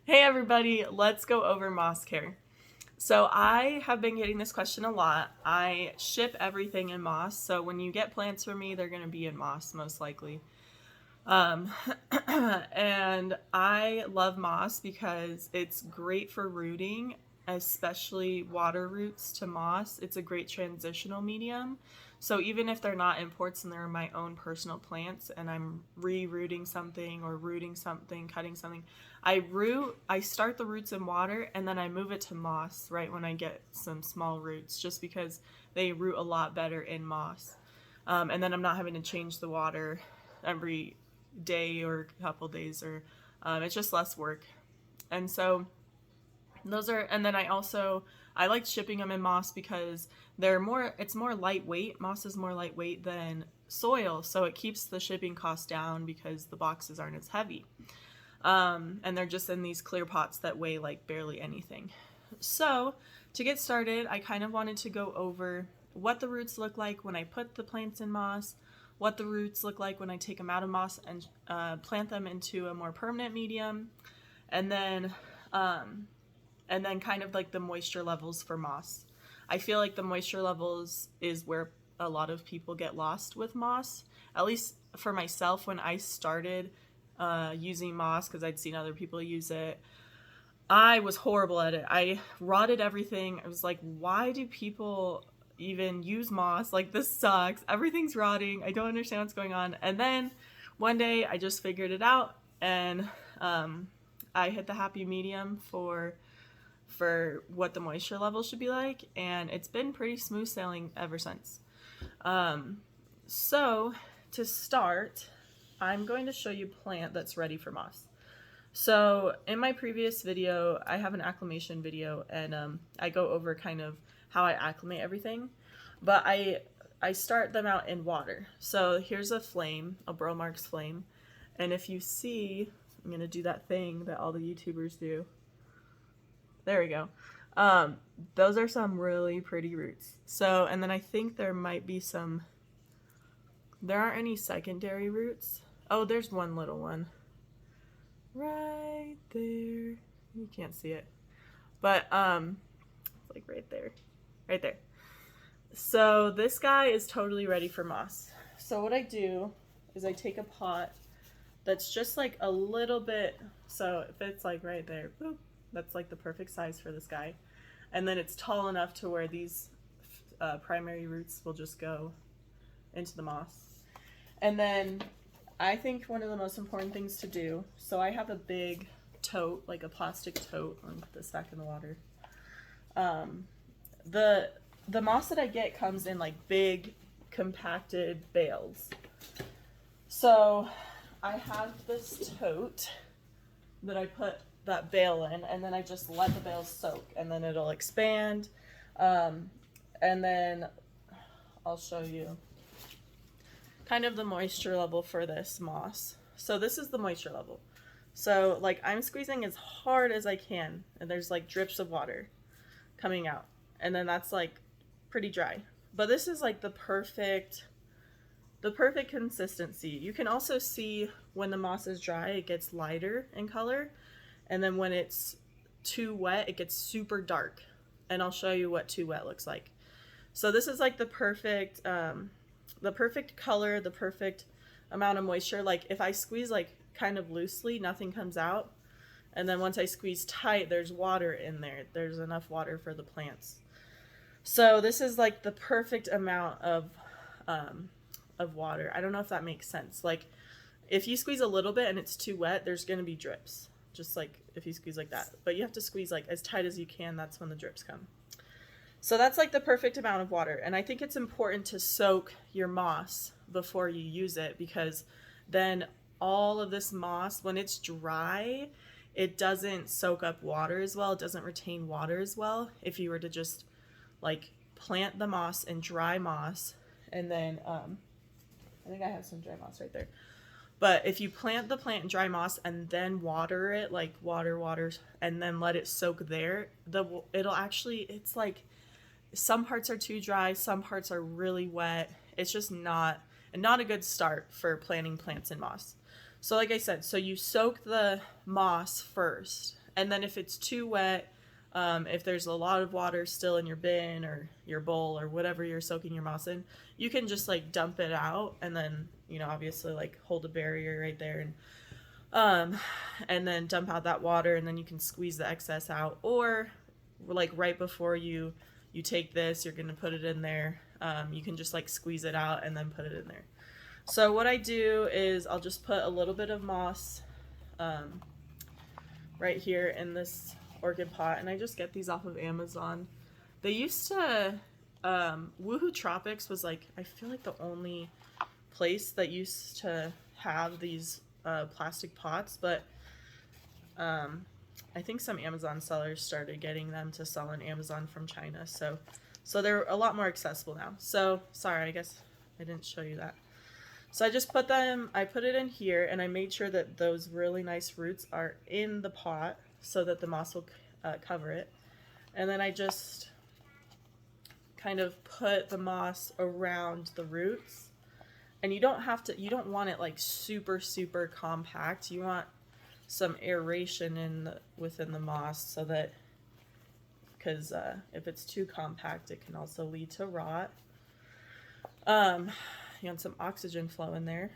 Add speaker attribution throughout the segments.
Speaker 1: Hey everybody, let's go over moss care. So I have been getting this question a lot. I ship everything in moss, so when you get plants from me, they're going to be in moss most likely. Um, and I love moss because it's great for rooting, especially water roots to moss. It's a great transitional medium. So even if they're not imports and they're my own personal plants and I'm re-rooting something or rooting something, cutting something, I start the roots in water and then I move it to moss right when I get some small roots just because they root a lot better in moss. And then I'm not having to change the water every day or a couple days, or it's just less work. And so those are, and then I like shipping them in moss because it's more lightweight. Moss is more lightweight than soil, so it keeps the shipping costs down because the boxes aren't as heavy. And they're just in these clear pots that weigh like barely anything. So to get started, I kind of wanted to go over what the roots look like when I put the plants in moss, what the roots look like when I take them out of moss and plant them into a more permanent medium, and then kind of like the moisture levels for moss. I feel like the moisture levels is where a lot of people get lost with moss. At least for myself, when I started using moss, because I'd seen other people use it, I was horrible at it. I rotted everything. I was like, why do people even use moss? Like, this sucks. Everything's rotting. I don't understand what's going on. And then one day I just figured it out, and I hit the happy medium for what the moisture level should be like, and it's been pretty smooth sailing ever since. So to start, I'm going to show you a plant that's ready for moss. So in my previous video, I have an acclimation video, and I go over kind of how I acclimate everything, but I start them out in water. So here's a flame, a Bromarks flame, and if you see, I'm gonna do that thing that all the YouTubers do. There we go. Those are some really pretty roots. So, and then I think there might be some, there aren't any secondary roots. Oh, there's one little one. Right there. You can't see it. But, it's like right there. Right there. So this guy is totally ready for moss. So what I do is I take a pot that's just like a little bit, so if it's like right there, boop, that's like the perfect size for this guy. And then it's tall enough to where these primary roots will just go into the moss. And then I think one of the most important things to do, so I have a big tote, like a plastic tote. Let me put this back in the water. The moss that I get comes in like big compacted bales. So I have this tote that I put that bale in, and then I just let the bale soak, and then it'll expand. And then I'll show you kind of the moisture level for this moss. So this is the moisture level. So like I'm squeezing as hard as I can, and there's like drips of water coming out, and then that's like pretty dry. But this is like the perfect consistency. You can also see when the moss is dry, it gets lighter in color, and then when it's too wet, it gets super dark. And I'll show you what too wet looks like. So this is like the perfect color, the perfect amount of moisture. Like if I squeeze like kind of loosely, nothing comes out. And then once I squeeze tight, there's water in there. There's enough water for the plants. So this is like the perfect amount of water. I don't know if that makes sense. Like if you squeeze a little bit and it's too wet, there's going to be drips. Just like if you squeeze like that. But you have to squeeze like as tight as you can. That's when the drips come. So that's like the perfect amount of water. And I think it's important to soak your moss before you use it, because then all of this moss, when it's dry, it doesn't soak up water as well. It doesn't retain water as well. If you were to just like plant the moss in dry moss, and then I think I have some dry moss right there. But if you plant the plant in dry moss and then water it, like water, and then let it soak there, it'll actually, it's like some parts are too dry, some parts are really wet. It's just not a good start for planting plants in moss. So like I said, so you soak the moss first, And then if it's too wet, if there's a lot of water still in your bin or your bowl or whatever you're soaking your moss in, you can just like dump it out and then, you know, obviously like hold a barrier right there and then dump out that water, and then you can squeeze the excess out. Or like right before you take this, you're gonna put it in there. You can just like squeeze it out and then put it in there. So what I do is I'll just put a little bit of moss right here in this orchid pot, and I just get these off of Amazon. They used to Woohoo Tropics was like, I feel like the only place that used to have these plastic pots, but I think some Amazon sellers started getting them to sell on Amazon from China, so they're a lot more accessible now. So sorry, I guess I didn't show you that. So I just put it in here, and I made sure that those really nice roots are in the pot so that the moss will cover it. And then I just kind of put the moss around the roots. And you don't want it like super, super compact. You want some aeration within the moss, so that, because if it's too compact, it can also lead to rot. You want some oxygen flow in there.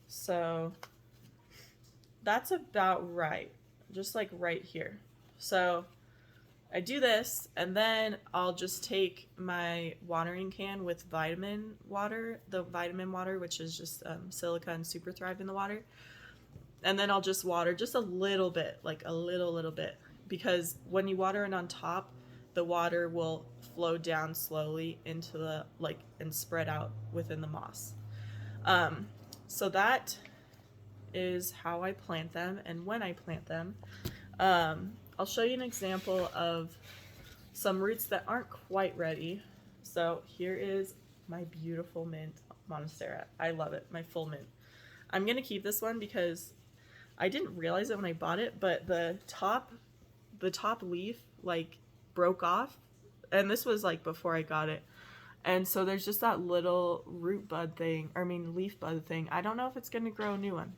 Speaker 1: So that's about right, just like right here. So I do this, and then I'll just take my watering can with vitamin water, which is just silica and super thrive in the water. And then I'll just water just a little bit, like a little bit, because when you water it on top, the water will flow down slowly into the, like, and spread out within the moss. So that is how I plant them and when I plant them. I'll show you an example of some roots that aren't quite ready. So here is my beautiful mint monstera. I love it, my full mint. I'm gonna keep this one because I didn't realize it when I bought it, but the top leaf like broke off, and this was like before I got it. And so there's just that little leaf bud thing. I don't know if it's gonna grow a new one.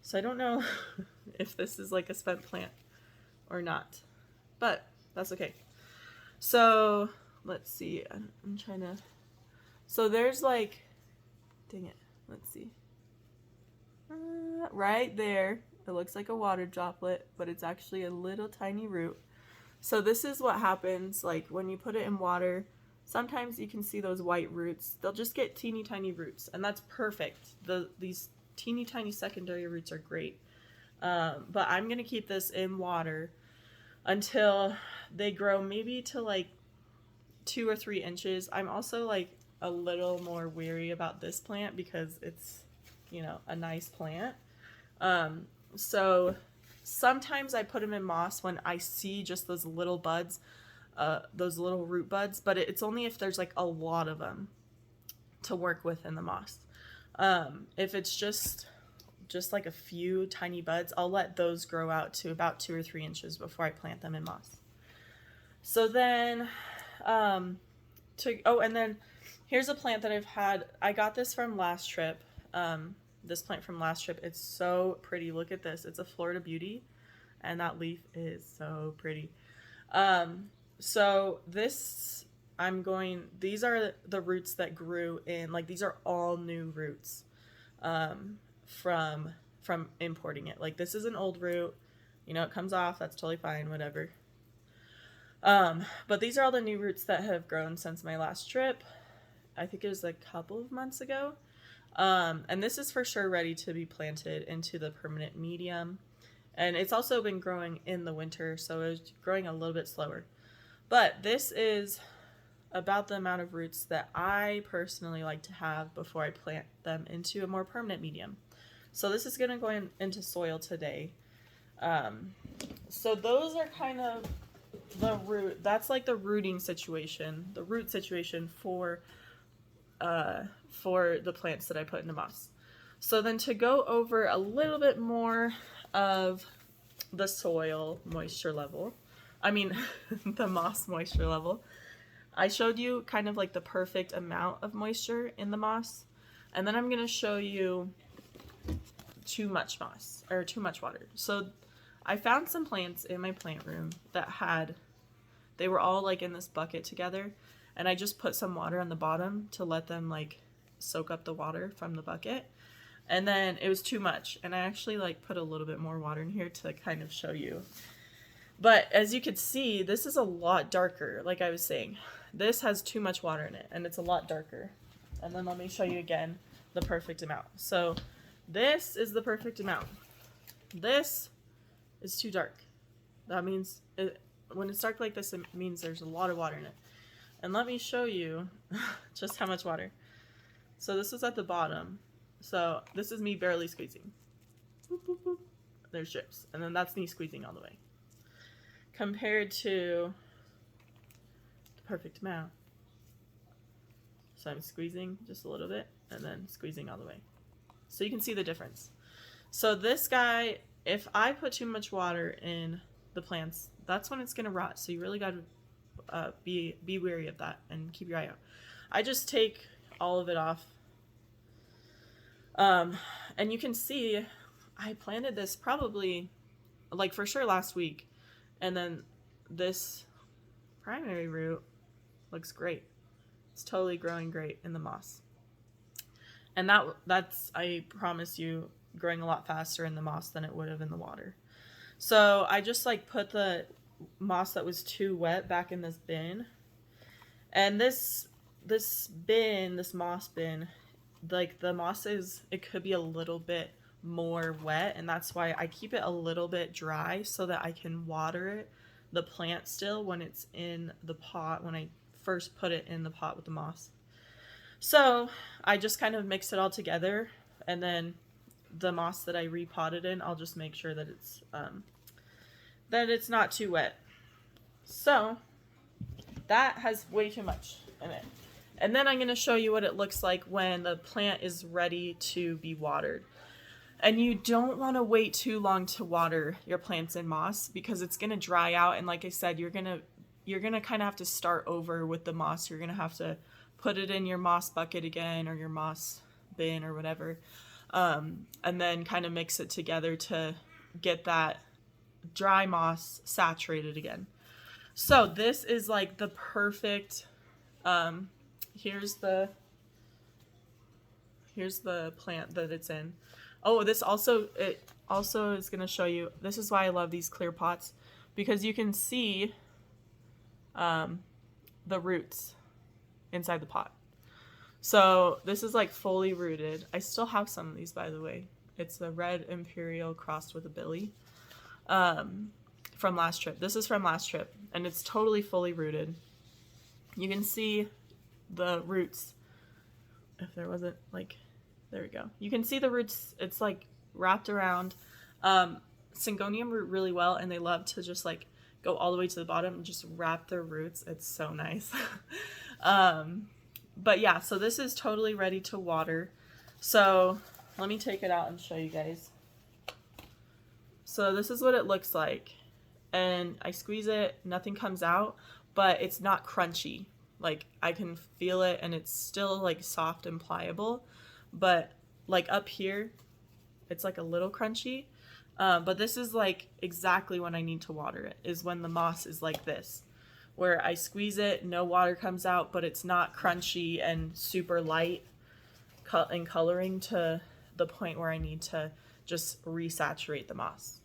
Speaker 1: So I don't know if this is like a spent plant or not, but that's okay. So let's see, I'm trying to, so there's like, dang it, let's see. Right there, it looks like a water droplet, but it's actually a little tiny root. So this is what happens, like when you put it in water, sometimes you can see those white roots. They'll just get teeny tiny roots, and that's perfect. These teeny tiny secondary roots are great. But I'm gonna keep this in water until they grow maybe to like 2 or 3 inches. I'm also like a little more weary about this plant because it's, you know, a nice plant. So sometimes I put them in moss when I see just those little buds, those little root buds, but it's only if there's like a lot of them to work with in the moss. If it's just like a few tiny buds, I'll let those grow out to about 2 or 3 inches before I plant them in moss. So then, and then here's a plant that I've had. I got this from last trip. This plant from last trip. It's so pretty. Look at this. It's a Florida Beauty, and that leaf is so pretty. So this, these are the roots that grew in, like, these are all new roots, from importing it. Like, this is an old root, you know, it comes off, that's totally fine, whatever. But these are all the new roots that have grown since my last trip. I think it was a couple of months ago. And this is for sure ready to be planted into the permanent medium. And it's also been growing in the winter, so it's growing a little bit slower. But this is about the amount of roots that I personally like to have before I plant them into a more permanent medium. So this is going to go into soil today. So those are kind of the root. That's like the root situation for the plants that I put in the moss. So then to go over a little bit more of the soil moisture level, the moss moisture level, I showed you kind of like the perfect amount of moisture in the moss, and then I'm going to show you too much moss or too much water. So I found some plants in my plant room that they were all like in this bucket together, and I just put some water on the bottom to let them like soak up the water from the bucket. And then it was too much, and I actually like put a little bit more water in here to kind of show you. But as you can see, this is a lot darker. Like I was saying, this has too much water in it, and it's a lot darker. And then let me show you again the perfect amount. So this is the perfect amount. This is too dark. That means when it's dark like this, it means there's a lot of water in it. And let me show you just how much water. So this is at the bottom. So this is me barely squeezing. Boop, boop, boop. There's drips. And then that's me squeezing all the way. Compared to the perfect amount. So I'm squeezing just a little bit and then squeezing all the way. So you can see the difference. So this guy, if I put too much water in the plants, that's when it's going to rot. So you really got to be wary of that and keep your eye out. I just take all of it off. And you can see I planted this probably like for sure last week. And then this primary root looks great. It's totally growing great in the moss. And that's, I promise you, growing a lot faster in the moss than it would have in the water. So I just like put the moss that was too wet back in this bin. And this moss bin, like the moss it could be a little bit more wet, and that's why I keep it a little bit dry so that I can water the plant still when it's in the pot, when I first put it in the pot with the moss. So I just kind of mix it all together, and then the moss that I repotted in, I'll just make sure that it's not too wet. So that has way too much in it. And then I'm going to show you what it looks like when the plant is ready to be watered. And you don't want to wait too long to water your plants in moss because it's going to dry out. And like I said, you're going to kind of have to start over with the moss. You're going to have to put it in your moss bucket again or your moss bin or whatever. And then kind of mix it together to get that dry moss saturated again. So this is like the perfect, here's the plant that it's in. Oh, it also is going to show you, this is why I love these clear pots, because you can see the roots inside the pot. So this is like fully rooted. I still have some of these, by the way. It's a red imperial crossed with a billy from last trip. This is from last trip, and it's totally fully rooted. You can see the roots. If there wasn't like, there we go. You can see the roots. It's like wrapped around syngonium root really well, and they love to just like go all the way to the bottom and just wrap their roots. It's so nice. But yeah, so this is totally ready to water. So let me take it out and show you guys. So this is what it looks like. And I squeeze it, nothing comes out, but it's not crunchy. Like I can feel it and it's still like soft and pliable. But like up here, it's like a little crunchy. But this is like exactly when I need to water it, is when the moss is like this, where I squeeze it, no water comes out, but it's not crunchy and super light in coloring to the point where I need to just resaturate the moss.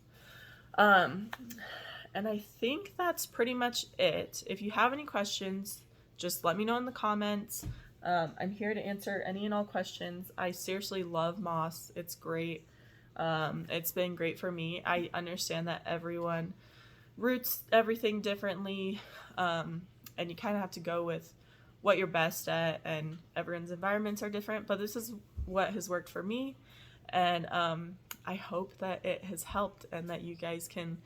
Speaker 1: And I think that's pretty much it. If you have any questions, just let me know in the comments. I'm here to answer any and all questions. I seriously love moss. It's great. It's been great for me. I understand that everyone roots everything differently, and you kind of have to go with what you're best at, and everyone's environments are different, but this is what has worked for me, and I hope that it has helped and that you guys can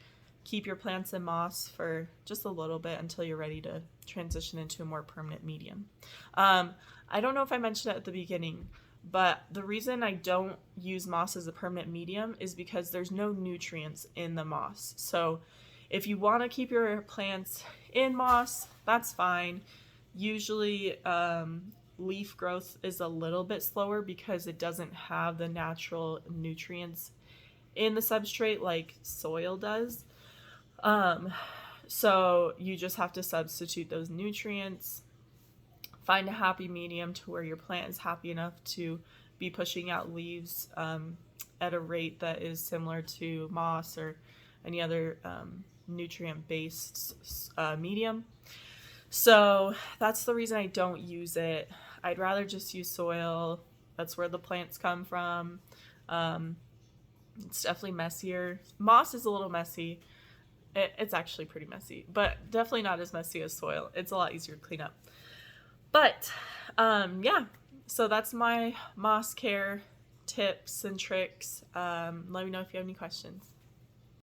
Speaker 1: keep your plants in moss for just a little bit until you're ready to transition into a more permanent medium. I don't know if I mentioned it at the beginning, but the reason I don't use moss as a permanent medium is because there's no nutrients in the moss. So if you want to keep your plants in moss, that's fine. Usually leaf growth is a little bit slower because it doesn't have the natural nutrients in the substrate like soil does. So you just have to substitute those nutrients, find a happy medium to where your plant is happy enough to be pushing out leaves at a rate that is similar to moss or any other nutrient-based medium. So that's the reason I don't use it. I'd rather just use soil. That's where the plants come from. It's definitely messier. Moss is a little messy. It's actually pretty messy, but definitely not as messy as soil. It's a lot easier to clean up. But yeah, so that's my moss care tips and tricks. Let me know if you have any questions.